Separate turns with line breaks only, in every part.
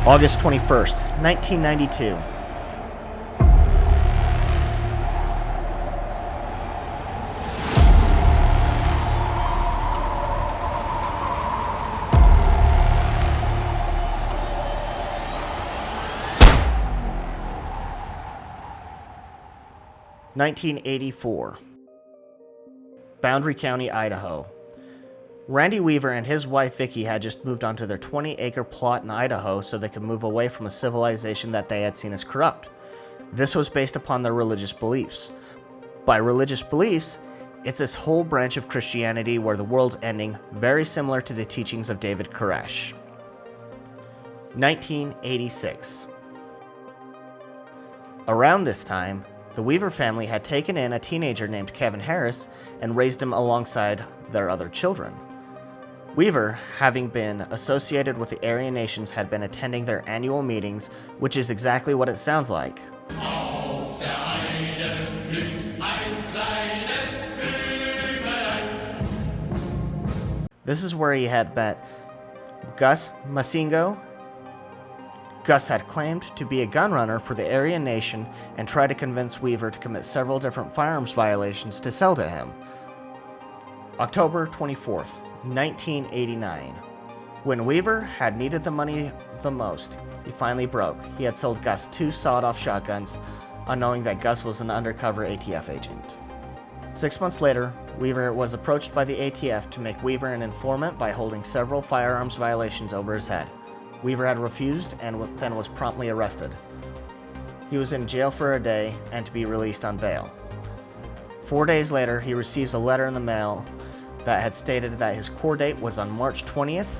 August 21st, 1992. (1984) Boundary County, Idaho. Randy Weaver and his wife Vicki had just moved onto their 20-acre plot in Idaho so they could move away from a civilization that they had seen as corrupt. This was based upon their religious beliefs. By religious beliefs, it's this whole branch of Christianity where the world's ending, very similar to the teachings of David Koresh. 1986. Around this time, the Weaver family had taken in a teenager named Kevin Harris and raised him alongside their other children. Weaver, having been associated with the Aryan nations, had been attending their annual meetings, which is exactly what it sounds like. This is where he had met Gus Masingo. Gus had claimed to be a gun runner for the Aryan nation and tried to convince Weaver to commit several different firearms violations to sell to him. October 24th, 1989. When Weaver had needed the money the most, he finally broke. He had sold Gus 2 sawed-off shotguns, unknowing that Gus was an undercover ATF agent. 6 months later, Weaver was approached by the ATF to make Weaver an informant by holding several firearms violations over his head. Weaver had refused and then was promptly arrested. He was in jail for a day and to be released on bail. 4 days later, he receives a letter in the mail that had stated that his court date was on March 20th,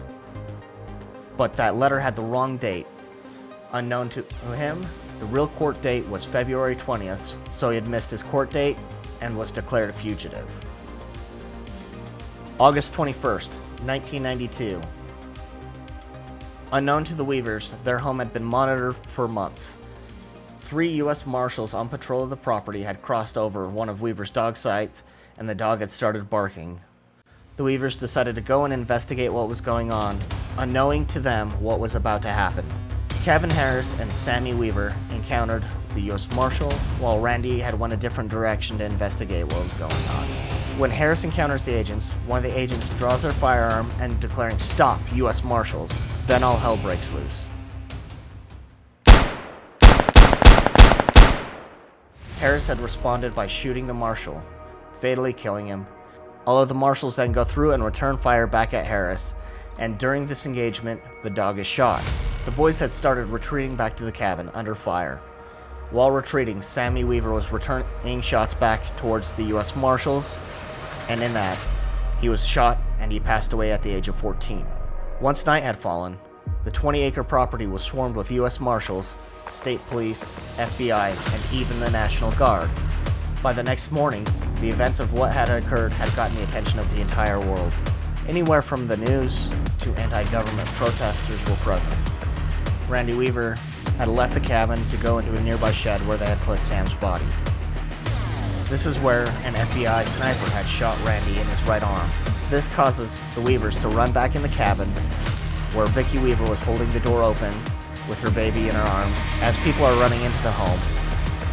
but that letter had the wrong date. Unknown to him, the real court date was February 20th, so he had missed his court date and was declared a fugitive. August 21st, 1992. Unknown to the Weavers, their home had been monitored for months. 3 U.S. Marshals on patrol of the property had crossed over one of Weaver's dog sites, and the dog had started barking. The Weavers decided to go and investigate what was going on, unknowing to them what was about to happen. Kevin Harris and Sammy Weaver encountered the U.S. Marshal, while Randy had went a different direction to investigate what was going on. When Harris encounters the agents, one of the agents draws their firearm and declaring, "Stop, U.S. Marshals." Then all hell breaks loose. Harris had responded by shooting the marshal, fatally killing him. All of the marshals then go through and return fire back at Harris, and during this engagement, the dog is shot. The boys had started retreating back to the cabin under fire. While retreating, Sammy Weaver was returning shots back towards the U.S. Marshals, and in that, he was shot and he passed away at the age of 14. Once night had fallen, the 20-acre property was swarmed with U.S. Marshals, state police, FBI, and even the National Guard. By the next morning, the events of what had occurred had gotten the attention of the entire world. Anywhere from the news to anti-government protesters were present. Randy Weaver had left the cabin to go into a nearby shed where they had put Sam's body. This is where an FBI sniper had shot Randy in his right arm. This causes the Weavers to run back in the cabin, where Vicki Weaver was holding the door open with her baby in her arms. As people are running into the home,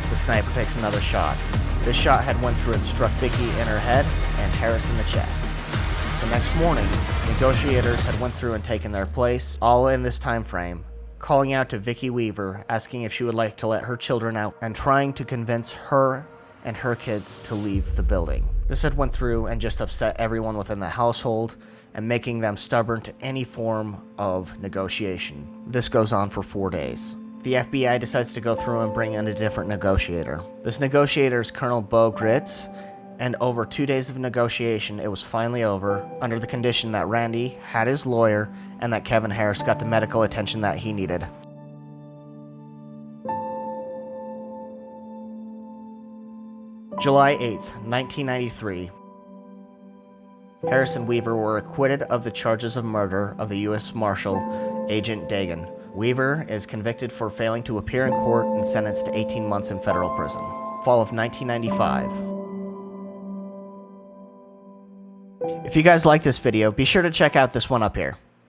the sniper takes another shot. This shot had went through and struck Vicki in her head and Harris in the chest. The next morning, negotiators had went through and taken their place, all in this time frame, calling out to Vicki Weaver, asking if she would like to let her children out and trying to convince her and her kids to leave the building. This had went through and just upset everyone within the household and making them stubborn to any form of negotiation. This goes on for 4 days. The FBI decides to go through and bring in a different negotiator. This negotiator is Colonel Bo Gritz, and over 2 days of negotiation, it was finally over, under the condition that Randy had his lawyer and that Kevin Harris got the medical attention that he needed. July 8th, 1993. Harris and Weaver were acquitted of the charges of murder of the U.S. Marshal, Agent Dagan. Weaver is convicted for failing to appear in court and sentenced to 18 months in federal prison. Fall of 1995. If you guys like this video, be sure to check out this one up here.